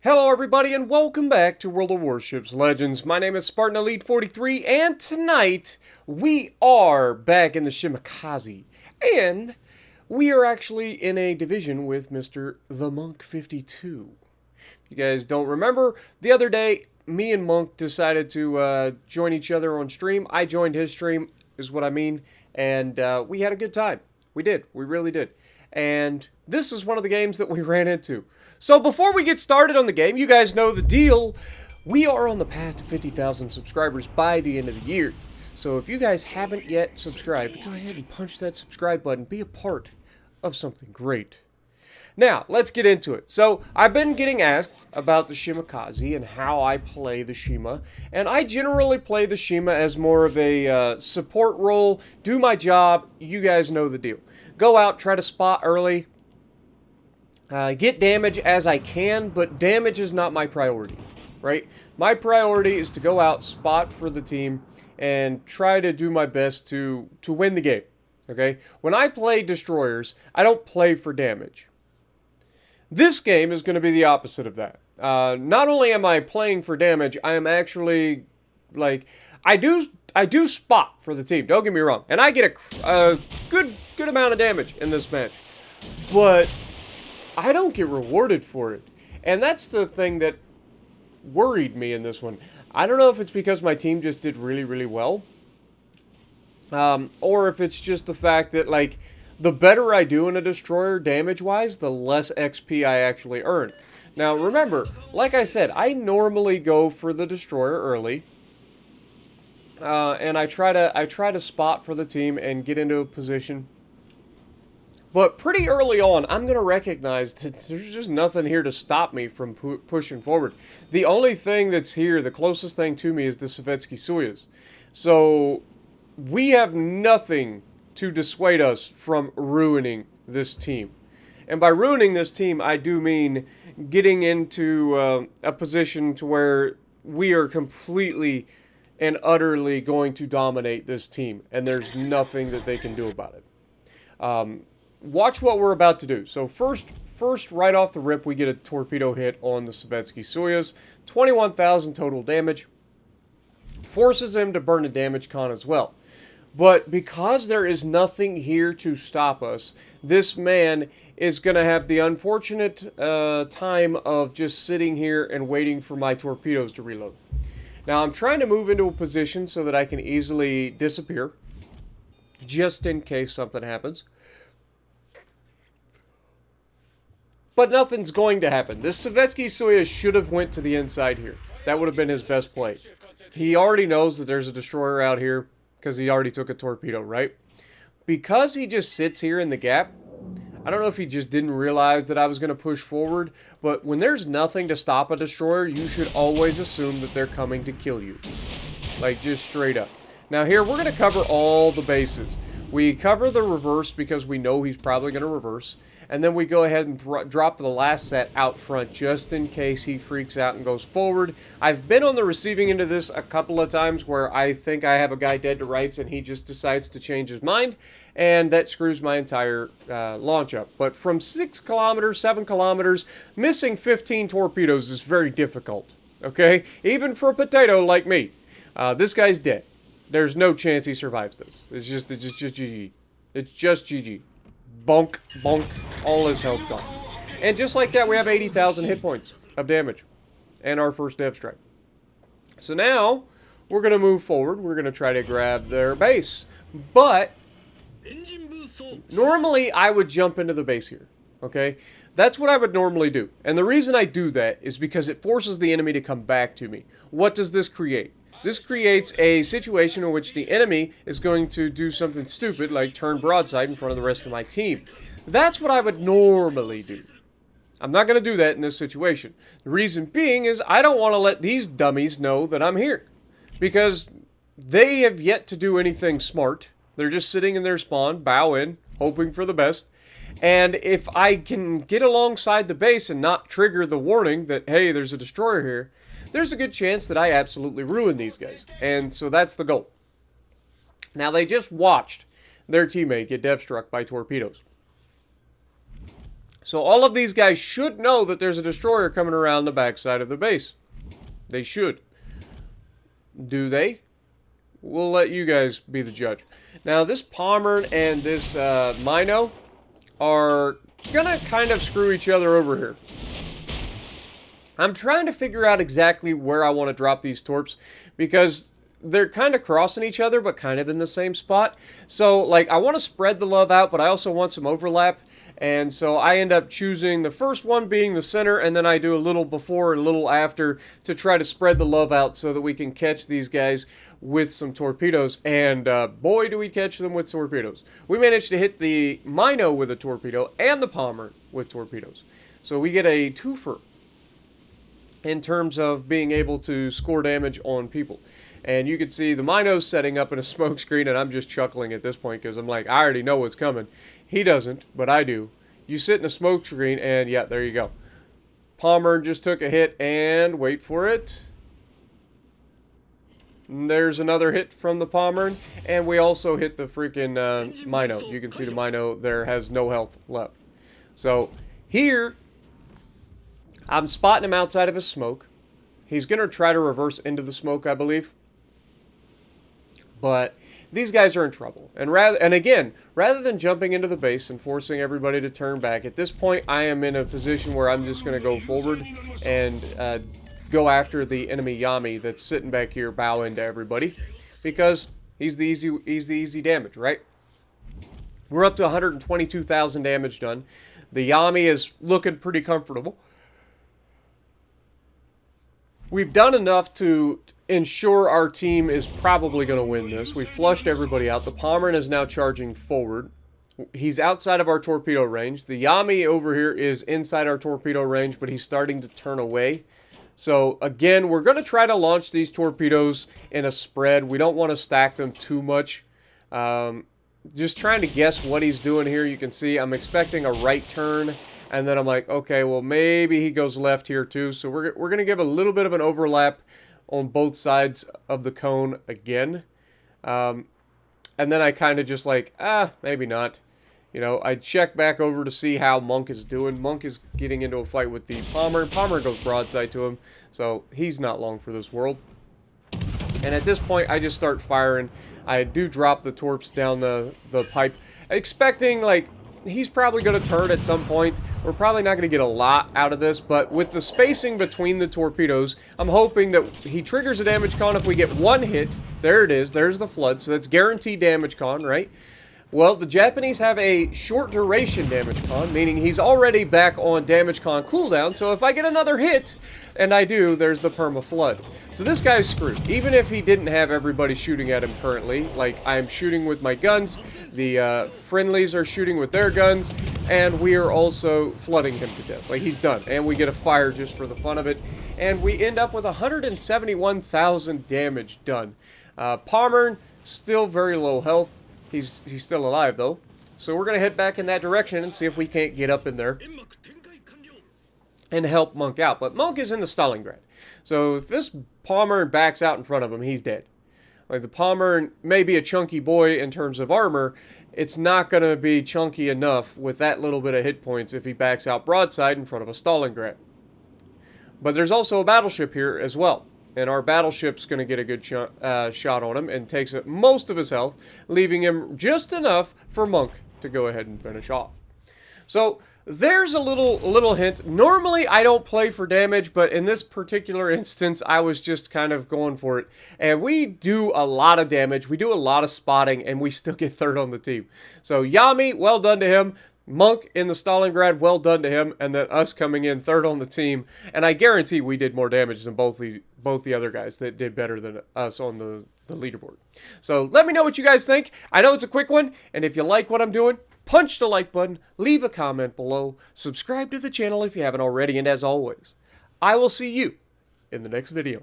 Hello everybody and welcome back to World of Warships Legends. My name is Spartan Elite 43 and tonight we are back in the Shima and we are actually in a division with Mr. The Monk 52. If you guys don't remember, the other day me and Monk decided to join each other on stream. I joined his stream is what I mean, and we had a good time. We did, we really did. And this is one of the games that we ran into. So before we get started on the game, you guys know the deal. We are on the path to 50,000 subscribers by the end of the year. So if you guys haven't yet subscribed, go ahead and punch that subscribe button. Be a part of something great. Now, let's get into it. So, I've been getting asked about the Shima and how I play the Shima. And I generally play the Shima as more of a support role. Do my job. You guys know the deal. Go out, try to spot early. Get damage as I can, but damage is not my priority, right? My priority is to go out, spot for the team, and try to do my best to win the game, okay? When I play destroyers, I don't play for damage. This game is going to be the opposite of that. Not only am I playing for damage, I am actually, like, I do spot for the team, don't get me wrong, and I get a good amount of damage in this match, but I don't get rewarded for it. And that's the thing that worried me in this one. I don't know if it's because my team just did really, really well. Or if it's just the fact that, like, the better I do in a destroyer damage-wise, the less XP I actually earn. Now, remember, like I said, I normally go for the destroyer early. And I try to spot for the team and get into a position. But pretty early on, I'm going to recognize that there's just nothing here to stop me from pushing forward. The only thing that's here, the closest thing to me, is the Sovietsky Soyuz. So, we have nothing to dissuade us from ruining this team. And by ruining this team, I do mean getting into a position to where we are completely and utterly going to dominate this team. And there's nothing that they can do about it. Watch what we're about to do. So first, right off the rip, we get a torpedo hit on the Sovietsky Soyuz. 21,000 total damage. Forces him to burn a damage con as well. But because there is nothing here to stop us, this man is going to have the unfortunate time of just sitting here and waiting for my torpedoes to reload. Now, I'm trying to move into a position so that I can easily disappear, just in case something happens. But nothing's going to happen. This Sovietsky Soyuz should have went to the inside here. That would have been his best play. He already knows that there's a destroyer out here because he already took a torpedo, right? Because he just sits here in the gap, I don't know if he just didn't realize that I was going to push forward, but when there's nothing to stop a destroyer, you should always assume that they're coming to kill you. Like, just straight up. Now here, we're going to cover all the bases. We cover the reverse because we know he's probably going to reverse. And then we go ahead and drop the last set out front just in case he freaks out and goes forward. I've been on the receiving end of this a couple of times where I think I have a guy dead to rights and he just decides to change his mind. And that screws my entire launch up. But from 6 kilometers, 7 kilometers, missing 15 torpedoes is very difficult. Okay? Even for a potato like me. This guy's dead. There's no chance he survives this. It's just GG. It's just GG. Bonk, bonk, all his health gone. And just like that, we have 80,000 hit points of damage. And our first dev strike. So now, we're going to move forward. We're going to try to grab their base. But, normally I would jump into the base here. Okay? That's what I would normally do. And the reason I do that is because it forces the enemy to come back to me. What does this create? This creates a situation in which the enemy is going to do something stupid, like turn broadside in front of the rest of my team. That's what I would normally do. I'm not going to do that in this situation. The reason being is I don't want to let these dummies know that I'm here. Because they have yet to do anything smart. They're just sitting in their spawn, bow in, hoping for the best. And if I can get alongside the base and not trigger the warning that, hey, there's a destroyer here, there's a good chance that I absolutely ruin these guys. And so that's the goal. Now, they just watched their teammate get dev struck by torpedoes. So all of these guys should know that there's a destroyer coming around the backside of the base. They should. Do they? We'll let you guys be the judge. Now, this Pommern and this Mino are gonna kind of screw each other over here. I'm trying to figure out exactly where I want to drop these torps because they're kind of crossing each other, but kind of in the same spot. So, like, I want to spread the love out, but I also want some overlap. And so I end up choosing the first one being the center, and then I do a little before and a little after to try to spread the love out so that we can catch these guys with some torpedoes. And boy, do we catch them with torpedoes. We managed to hit the Mino with a torpedo and the Pommern with torpedoes. So we get a twofer in terms of being able to score damage on people. And you can see the Mino's setting up in a smoke screen, and I'm just chuckling at this point because I'm like, I already know what's coming. He doesn't, but I do. You sit in a smoke screen, and yeah, there you go. Pommern just took a hit, and wait for it. And there's another hit from the Pommern, and we also hit the freaking Mino. You can see the Mino there has no health left. So here, I'm spotting him outside of his smoke. He's going to try to reverse into the smoke, I believe. But these guys are in trouble. And again, rather than jumping into the base and forcing everybody to turn back, at this point I am in a position where I'm just going to go forward and go after the enemy Yami that's sitting back here bowing to everybody. Because he's the easy damage, right? We're up to 122,000 damage done. The Yami is looking pretty comfortable. We've done enough to ensure our team is probably going to win this. We flushed everybody out. The Pommern is now charging forward. He's outside of our torpedo range. The Yami over here is inside our torpedo range, but he's starting to turn away. So, again, we're going to try to launch these torpedoes in a spread. We don't want to stack them too much. Just trying to guess what he's doing here. You can see I'm expecting a right turn. And then I'm like, okay, well, maybe he goes left here too. So we're going to give a little bit of an overlap on both sides of the cone again. And then I kind of just like, maybe not. You know, I check back over to see how Monk is doing. Monk is getting into a fight with the Pommern. Pommern goes broadside to him. So he's not long for this world. And at this point, I just start firing. I do drop the torps down the pipe, expecting, like, he's probably going to turn at some point. We're probably not going to get a lot out of this, but with the spacing between the torpedoes, I'm hoping that he triggers a damage con if we get one hit. There it is. There's the flood, so that's guaranteed damage con, right? Well, the Japanese have a short duration damage con, meaning he's already back on damage con cooldown, so if I get another hit, and I do, there's the perma flood. So this guy's screwed. Even if he didn't have everybody shooting at him currently, like I'm shooting with my guns, the friendlies are shooting with their guns, and we are also flooding him to death. Like, he's done. And we get a fire just for the fun of it. And we end up with 171,000 damage done. Pommern, still very low health. He's still alive, though. So we're going to head back in that direction and see if we can't get up in there and help Monk out. But Monk is in the Stalingrad. So if this Pommern backs out in front of him, he's dead. Like, the Pommern may be a chunky boy in terms of armor. It's not going to be chunky enough with that little bit of hit points if he backs out broadside in front of a Stalingrad. But there's also a battleship here as well. And our battleship's going to get a good shot on him and takes up most of his health, leaving him just enough for Monk to go ahead and finish off. So there's a little hint. Normally I don't play for damage, but in this particular instance I was just kind of going for it. And we do a lot of damage, we do a lot of spotting, and we still get third on the team. So Yami, well done to him. Monk in the Stalingrad, well done to him, and then us coming in third on the team. And I guarantee we did more damage than both the other guys that did better than us on the leaderboard. So let me know what you guys think. I know it's a quick one, and if you like what I'm doing, punch the like button, leave a comment below, subscribe to the channel if you haven't already, and as always, I will see you in the next video.